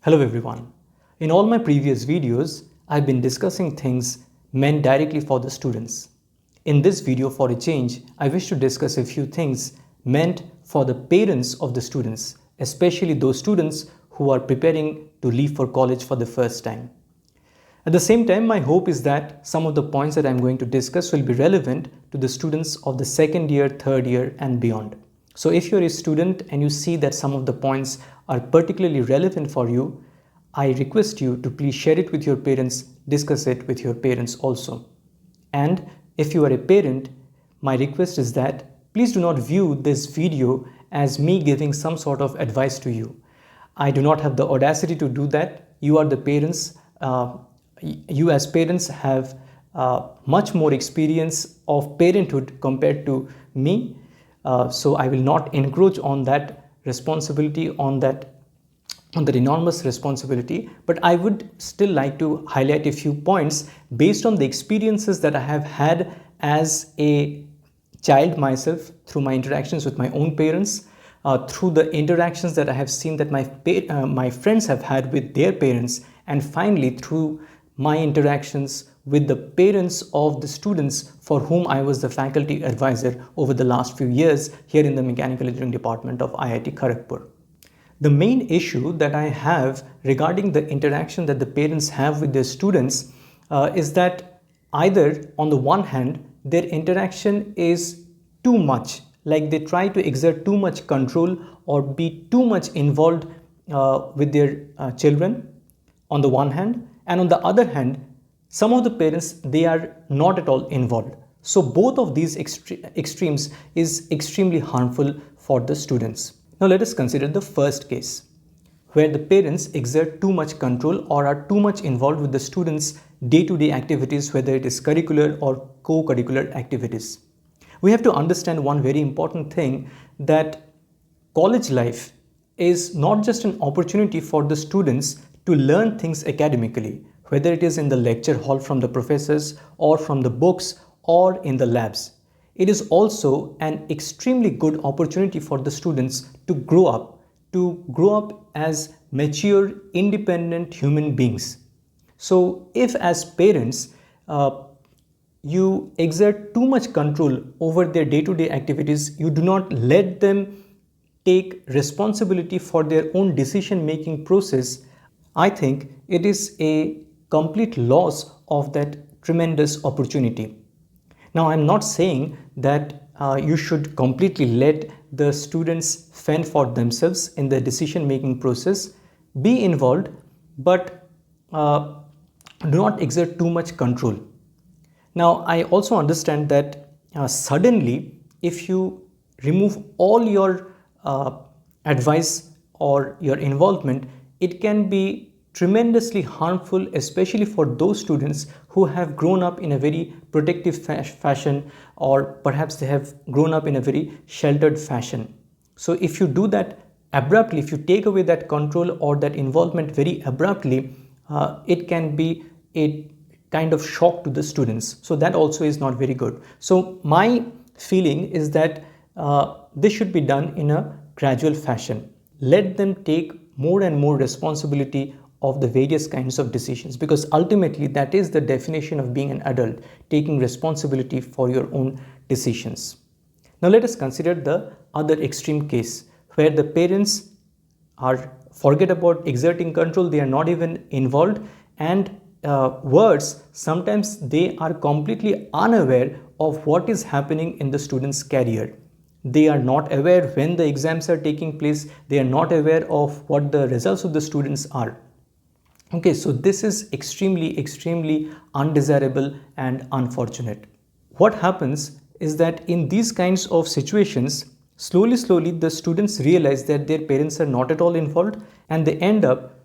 Hello everyone. In all my previous videos, I've been discussing things meant directly for the students. In this video, for a change, I wish to discuss a few things meant for the parents of the students, especially those students who are preparing to leave for college for the first time. At the same time, my hope is that some of the points that I'm going to discuss will be relevant to the students of the second year, third year, and beyond. So if you're a student and you see that some of the points are particularly relevant for you, I request you to please share it with your parents, discuss it with your parents also. And if you are a parent, my request is that please do not view this video as me giving some sort of advice to you. I do not have the audacity to do that. You are the parents. You as parents have much more experience of parenthood compared to me. So I will not encroach on that responsibility, on that enormous responsibility, but I would still like to highlight a few points based on the experiences that I have had as a child myself, through my interactions with my own parents, through the interactions that I have seen that my friends have had with their parents, and finally through my interactions with the parents of the students for whom I was the faculty advisor over the last few years here in the Mechanical Engineering Department of IIT Kharagpur. The main issue that I have regarding the interaction that the parents have with their students is that either on the one hand, their interaction is too much, like they try to exert too much control or be too much involved with their children on the one hand, and on the other hand, some of the parents, they are not at all involved. So both of these extremes is extremely harmful for the students. Now let us consider the first case, where the parents exert too much control or are too much involved with the students' day-to-day activities, whether it is curricular or co-curricular activities. We have to understand one very important thing, that college life is not just an opportunity for the students to learn things academically, whether it is in the lecture hall from the professors or from the books or in the labs. It is also an extremely good opportunity for the students to grow up as mature, independent human beings. So if as parents, you exert too much control over their day-to-day activities, you do not let them take responsibility for their own decision-making process, I think it is a complete loss of that tremendous opportunity. Now, I'm not saying that you should completely let the students fend for themselves in the decision-making process. Be involved, but do not exert too much control. Now, I also understand that suddenly, if you remove all your advice or your involvement, it can be tremendously harmful, especially for those students who have grown up in a very protective fashion, or perhaps they have grown up in a very sheltered fashion. So if you do that abruptly, if you take away that control or that involvement very abruptly, it can be a kind of shock to the students. So that also is not very good. So my feeling is that this should be done in a gradual fashion. Let them take more and more responsibility of the various kinds of decisions, because ultimately that is the definition of being an adult, taking responsibility for your own decisions. Now let us consider the other extreme case, where the parents forget about exerting control, they are not even involved, and worse, sometimes they are completely unaware of what is happening in the student's career. They are not aware when the exams are taking place, they are not aware of what the results of the students are. Okay, so this is extremely undesirable and unfortunate. What happens is that in these kinds of situations, slowly the students realize that their parents are not at all involved, and they end up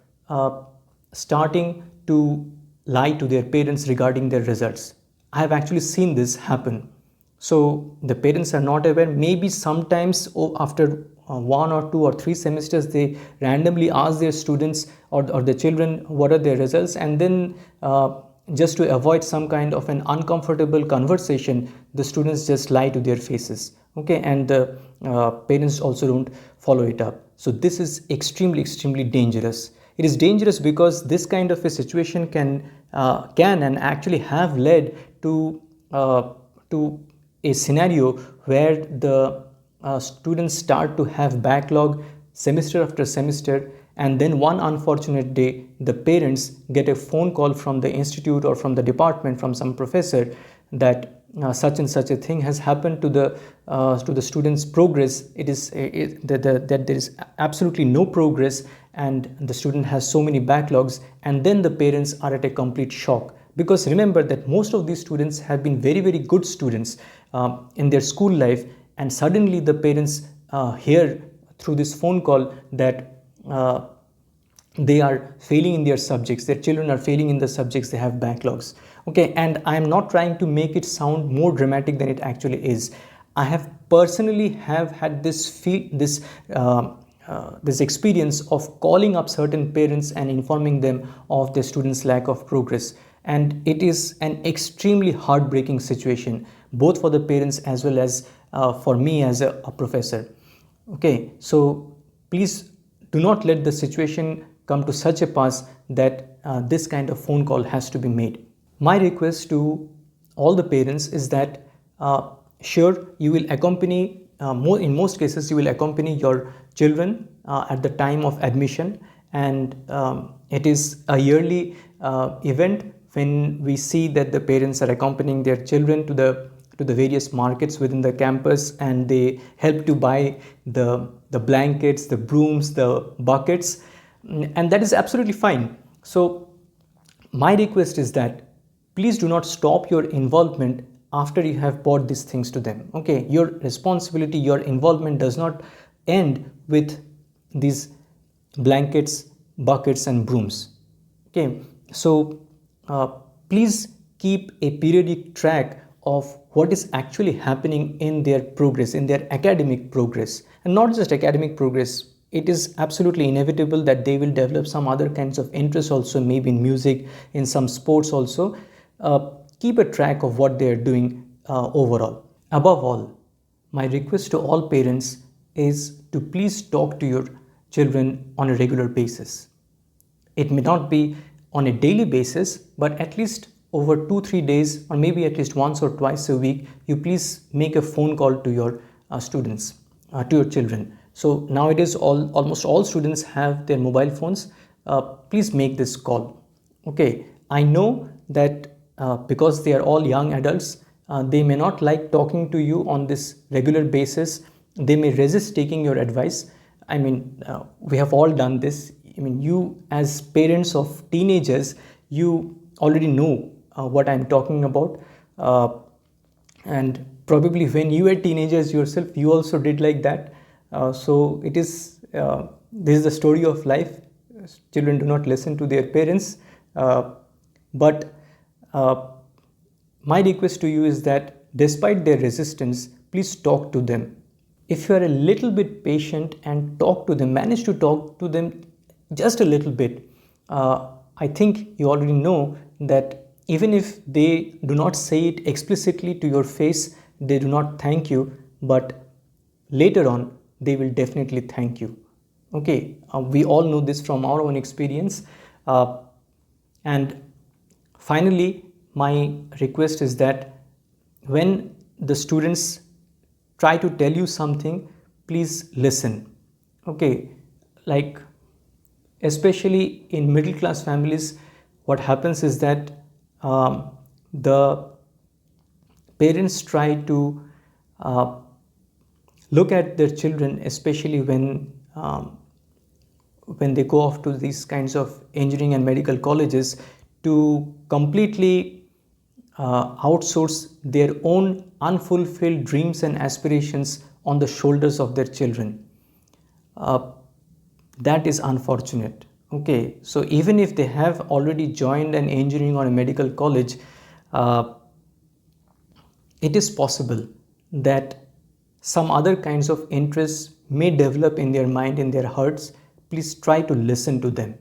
starting to lie to their parents regarding their results. I have actually seen this happen. So the parents are not aware. Maybe sometimes after 1 or 2 or 3 semesters, they randomly ask their students or their children what are their results, and then just to avoid some kind of an uncomfortable conversation, the students just lie to their faces. Okay, and the parents also don't follow it up. So this is extremely dangerous. It is dangerous because this kind of a situation can and actually have led uh, to a scenario where the students start to have backlog semester after semester, and then one unfortunate day the parents get a phone call from the institute or from the department, from some professor, that such and such a thing has happened to the student's progress. That there is absolutely no progress and the student has so many backlogs, and then the parents are at a complete shock, because remember that most of these students have been very good students in their school life, and suddenly the parents hear through this phone call that they are failing in their subjects, their children are failing in the subjects, they have backlogs. Okay, and I am not trying to make it sound more dramatic than it actually is. I have personally have had this experience of calling up certain parents and informing them of their students' lack of progress, and it is an extremely heartbreaking situation, both for the parents as well as for me as a professor. Okay, so please do not let the situation come to such a pass that this kind of phone call has to be made. My request to all the parents is that sure, you will accompany in most cases you will accompany your children at the time of admission, and it is a yearly event when we see that the parents are accompanying their children to the various markets within the campus, and they help to buy the blankets, the brooms, the buckets, and that is absolutely fine. So my request is that please do not stop your involvement after you have bought these things to them. Okay, your responsibility, your involvement does not end with these blankets, buckets and brooms. Okay, so uh, please keep a periodic track of what is actually happening in their progress, in their academic progress, and not just academic progress. It is absolutely inevitable that they will develop some other kinds of interests also, maybe in music, in some sports also. Keep a track of what they are doing overall. Above all, my request to all parents is to please talk to your children on a regular basis. It may not be on a daily basis, but at least over 2 3 days, or maybe at least once or twice a week, you please make a phone call to your students, to your children. So nowadays almost all students have their mobile phones. Please make this call. Okay, I know that because they are all young adults, they may not like talking to you on this regular basis. They may resist taking your advice. I mean, we have all done this. I mean, you as parents of teenagers, you already know what I'm talking about. And probably when you were teenagers yourself, you also did like that. So this is the story of life. Children do not listen to their parents. But my request to you is that despite their resistance, please talk to them. If you are a little bit patient and talk to them, manage to talk to them just a little bit, I think you already know that even if they do not say it explicitly to your face, they do not thank you, but later on they will definitely thank you. Okay, we all know this from our own experience. And finally, my request is that when the students try to tell you something, please listen. Okay, like especially in middle class families, what happens is that the parents try to uh, look at their children, especially when they go off to these kinds of engineering and medical colleges, to completely outsource their own unfulfilled dreams and aspirations on the shoulders of their children. Uh, that is unfortunate. Okay, so even if they have already joined an engineering or a medical college, uh, it is possible that some other kinds of interests may develop in their mind, in their hearts. Please try to listen to them.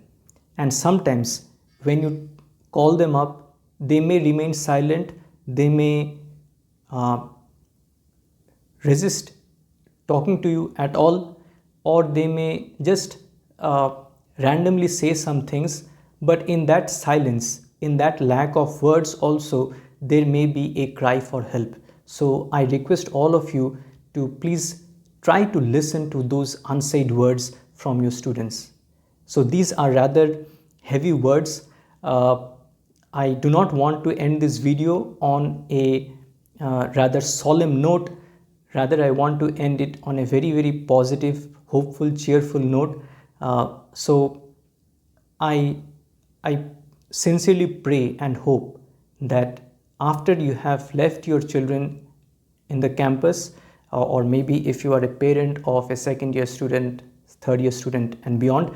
And sometimes when you call them up, they may remain silent, they may uh, resist talking to you at all, or they may just randomly say some things, but in that silence, in that lack of words also, there may be a cry for help. So I request all of you to please try to listen to those unsaid words from your students. So these are rather heavy words. I do not want to end this video on a rather solemn note. Rather, I want to end it on a very, very positive, hopeful, cheerful note. So I, I sincerely pray and hope that after you have left your children in the campus, or maybe if you are a parent of a second year student, third year student, and beyond,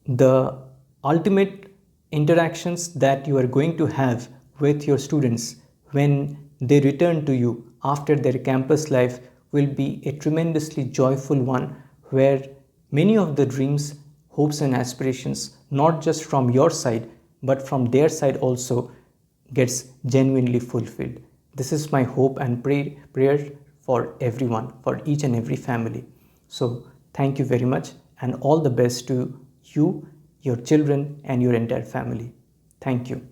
the ultimate interactions that you are going to have with your students when they return to you after their campus life will be a tremendously joyful one, where many of the dreams, hopes and aspirations, not just from your side but from their side also, gets genuinely fulfilled. This is my hope and prayer for everyone, for each and every family. So thank you very much, and all the best to you, your children, and your entire family. Thank you.